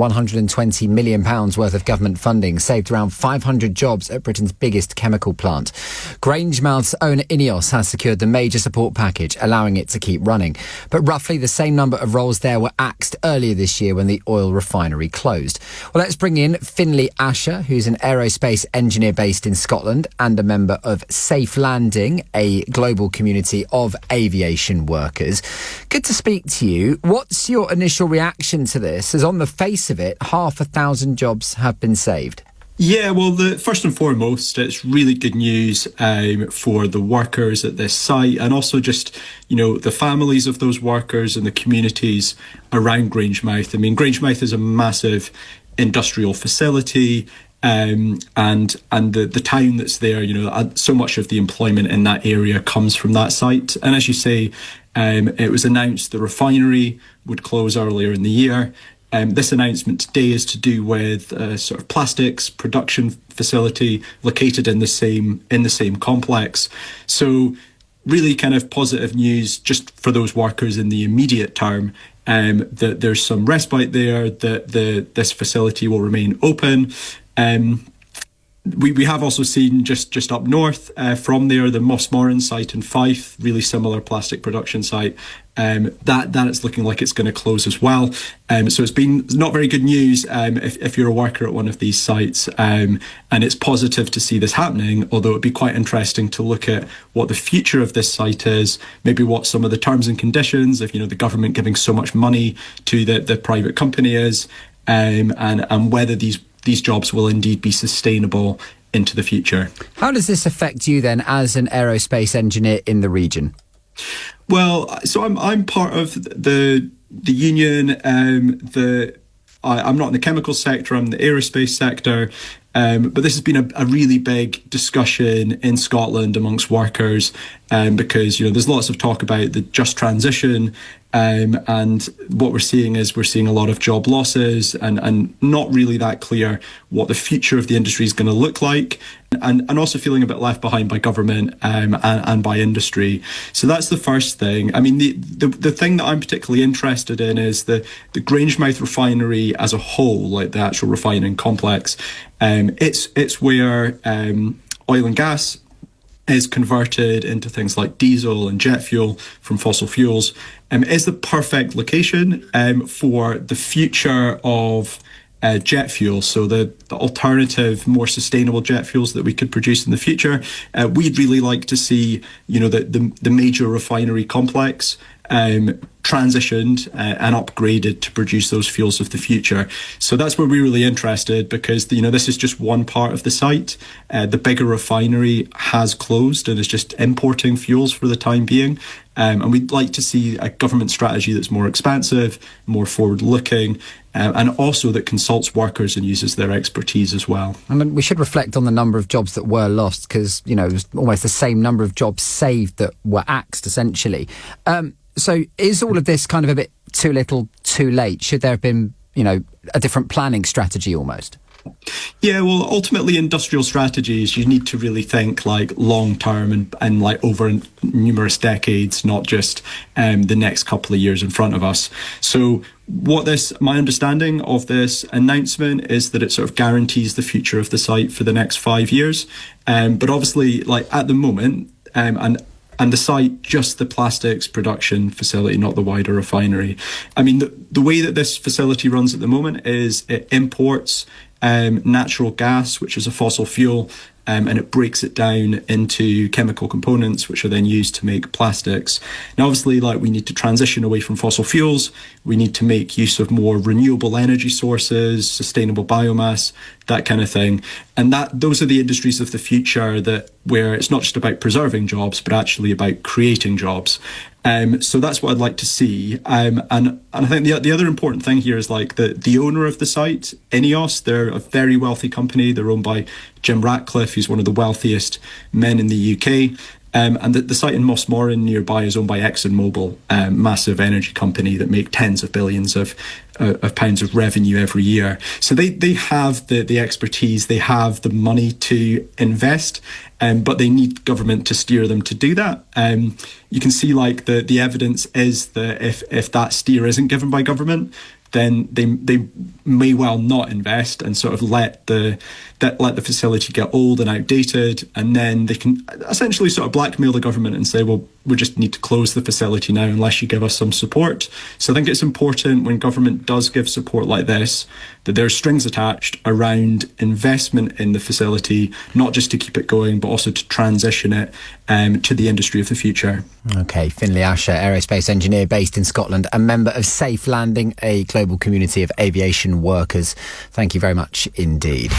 £120 million worth of government funding saved around 500 jobs at Britain's biggest chemical plant. Grangemouth's owner Ineos has secured the major support package, allowing it to keep running. But roughly the same number of roles there were axed earlier this year when the oil refinery closed. Well, let's bring in Finlay Asher, who's an aerospace engineer based in Scotland and a member of Safe Landing, a global community of aviation workers. Good to speak to you. What's your initial reaction to this, as on the face of it, 500 jobs have been saved? Yeah, well, first and foremost, it's really good news for the workers at this site, and also just, the families of those workers and the communities around Grangemouth. I mean, Grangemouth is a massive industrial facility, and the town that's there, so much of the employment in that area comes from that site. And as you say, it was announced the refinery would close earlier in the year. This announcement today is to do with a sort of plastics production facility located in the same complex. So really kind of positive news just for those workers in the immediate term, that there's some respite there, that this facility will remain open. We have also seen just up north from there, the Mossmoran site in Fife, really similar plastic production site, that it's looking like it's going to close as well. So it's been not very good news if you're a worker at one of these sites, and it's positive to see this happening, although it'd be quite interesting to look at what the future of this site is, maybe what some of the terms and conditions of, the government giving so much money to the private company is, and whether these jobs will indeed be sustainable into the future. How does this affect you then as an aerospace engineer in the region? Well, so I'm part of the union. I'm not in the chemical sector, I'm in the aerospace sector. But this has been a really big discussion in Scotland amongst workers, because there's lots of talk about the just transition, and what we're seeing a lot of job losses, and not really that clear what the future of the industry is going to look like, and also feeling a bit left behind by government and by industry. So that's the first thing. I mean, the thing that I'm particularly interested in is the Grangemouth Refinery as a whole, like the actual refining complex. It's where oil and gas is converted into things like diesel and jet fuel from fossil fuels. Is the perfect location for the future of jet fuel, so the alternative, more sustainable jet fuels that we could produce in the future. We'd really like to see, the major refinery complex transitioned and upgraded to produce those fuels of the future. So that's where we're really interested, because this is just one part of the site. The bigger refinery has closed and is just importing fuels for the time being. And we'd like to see a government strategy that's more expansive, more forward-looking, and also that consults workers and uses their expertise as well. And we should reflect on the number of jobs that were lost, because, it was almost the same number of jobs saved that were axed, essentially. So is all of this kind of a bit too little, too late? Should there have been, a different planning strategy almost? Yeah, well, ultimately, industrial strategies, you need to really think like long term and like over numerous decades, not just the next couple of years in front of us. So my understanding of this announcement is that it sort of guarantees the future of the site for the next 5 years. But obviously, like at the moment, and the site, just the plastics production facility, not the wider refinery. I mean, the way that this facility runs at the moment is it imports natural gas, which is a fossil fuel, and it breaks it down into chemical components, which are then used to make plastics. Now, obviously, we need to transition away from fossil fuels. We need to make use of more renewable energy sources, sustainable biomass, that kind of thing. And those are the industries of the future where it's not just about preserving jobs, but actually about creating jobs. So that's what I'd like to see. And I think the other important thing here is the owner of the site, Ineos. They're a very wealthy company. They're owned by Jim Ratcliffe, who's one of the wealthiest men in the UK. And the site in Mossmoran nearby is owned by ExxonMobil, massive energy company that make tens of billions of pounds of revenue every year. So they have the expertise, they have the money to invest, but they need government to steer them to do that. You can see the evidence is that if that steer isn't given by government, then they may well not invest and sort of let the facility get old and outdated, and then they can essentially sort of blackmail the government and say, well, we just need to close the facility now unless you give us some support. So I think it's important when government does give support like this that there's strings attached around investment in the facility, not just to keep it going, but also to transition it to the industry of the future. OK, Finlay Asher, aerospace engineer based in Scotland and member of Safe Landing, a global community of aviation workers. Thank you very much indeed.